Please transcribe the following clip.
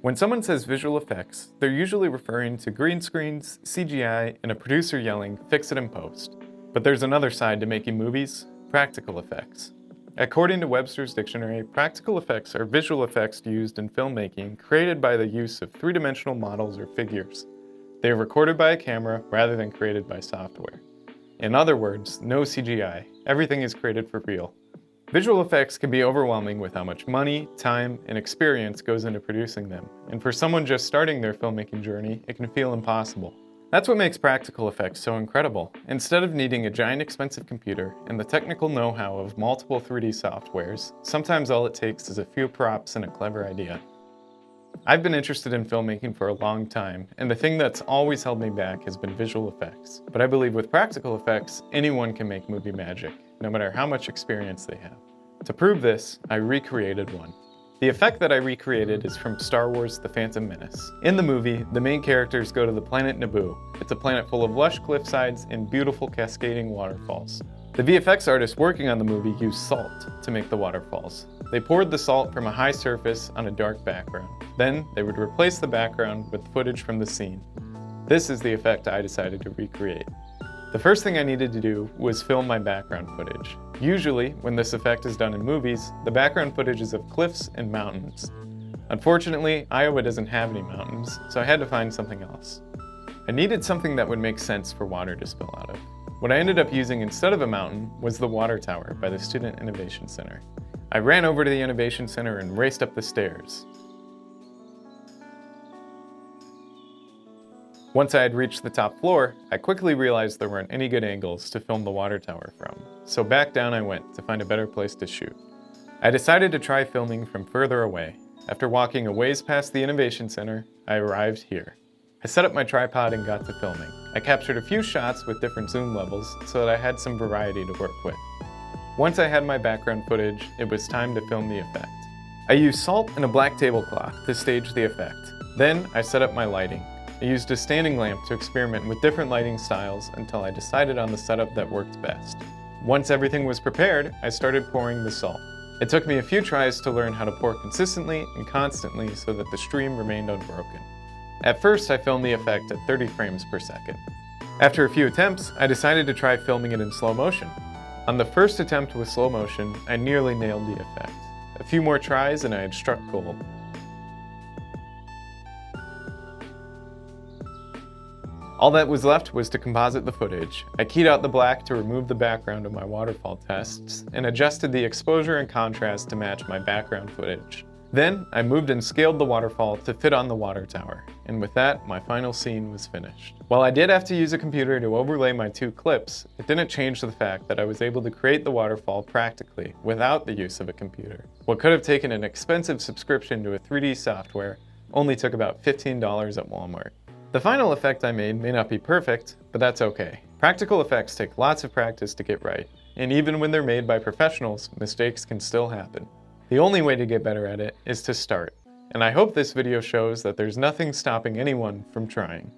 When someone says visual effects, they're usually referring to green screens, CGI, and a producer yelling, "Fix it in post." But there's another side to making movies: practical effects. According to Webster's Dictionary, practical effects are visual effects used in filmmaking created by the use of three-dimensional models or figures. They are recorded by a camera rather than created by software. In other words, no CGI. Everything is created for real. Visual effects can be overwhelming with how much money, time, and experience goes into producing them, and for someone just starting their filmmaking journey, it can feel impossible. That's what makes practical effects so incredible. Instead of needing a giant expensive computer and the technical know-how of multiple 3D softwares, sometimes all it takes is a few props and a clever idea. I've been interested in filmmaking for a long time, and the thing that's always held me back has been visual effects. But I believe with practical effects, anyone can make movie magic, no matter how much experience they have. To prove this, I recreated one. The effect that I recreated is from Star Wars: The Phantom Menace. In the movie, the main characters go to the planet Naboo. It's a planet full of lush cliffsides and beautiful cascading waterfalls. The VFX artists working on the movie used salt to make the waterfalls. They poured the salt from a high surface on a dark background. Then, they would replace the background with footage from the scene. This is the effect I decided to recreate. The first thing I needed to do was film my background footage. Usually, when this effect is done in movies, the background footage is of cliffs and mountains. Unfortunately, Iowa doesn't have any mountains, so I had to find something else. I needed something that would make sense for water to spill out of. What I ended up using instead of a mountain was the water tower by the Student Innovation Center. I ran over to the Innovation Center and raced up the stairs. Once I had reached the top floor, I quickly realized there weren't any good angles to film the water tower from, so back down I went to find a better place to shoot. I decided to try filming from further away. After walking a ways past the Innovation Center, I arrived here. I set up my tripod and got to filming. I captured a few shots with different zoom levels so that I had some variety to work with. Once I had my background footage, it was time to film the effect. I used salt and a black tablecloth to stage the effect. Then I set up my lighting. I used a standing lamp to experiment with different lighting styles until I decided on the setup that worked best. Once everything was prepared, I started pouring the salt. It took me a few tries to learn how to pour consistently and constantly so that the stream remained unbroken. At first, I filmed the effect at 30 frames per second. After a few attempts, I decided to try filming it in slow motion. On the first attempt with slow motion, I nearly nailed the effect. A few more tries and I had struck gold. All that was left was to composite the footage. I keyed out the black to remove the background of my waterfall tests and adjusted the exposure and contrast to match my background footage. Then, I moved and scaled the waterfall to fit on the water tower, and with that, my final scene was finished. While I did have to use a computer to overlay my two clips, it didn't change the fact that I was able to create the waterfall practically without the use of a computer. What could have taken an expensive subscription to a 3D software only took about $15 at Walmart. The final effect I made may not be perfect, but that's okay. Practical effects take lots of practice to get right, and even when they're made by professionals, mistakes can still happen. The only way to get better at it is to start, and I hope this video shows that there's nothing stopping anyone from trying.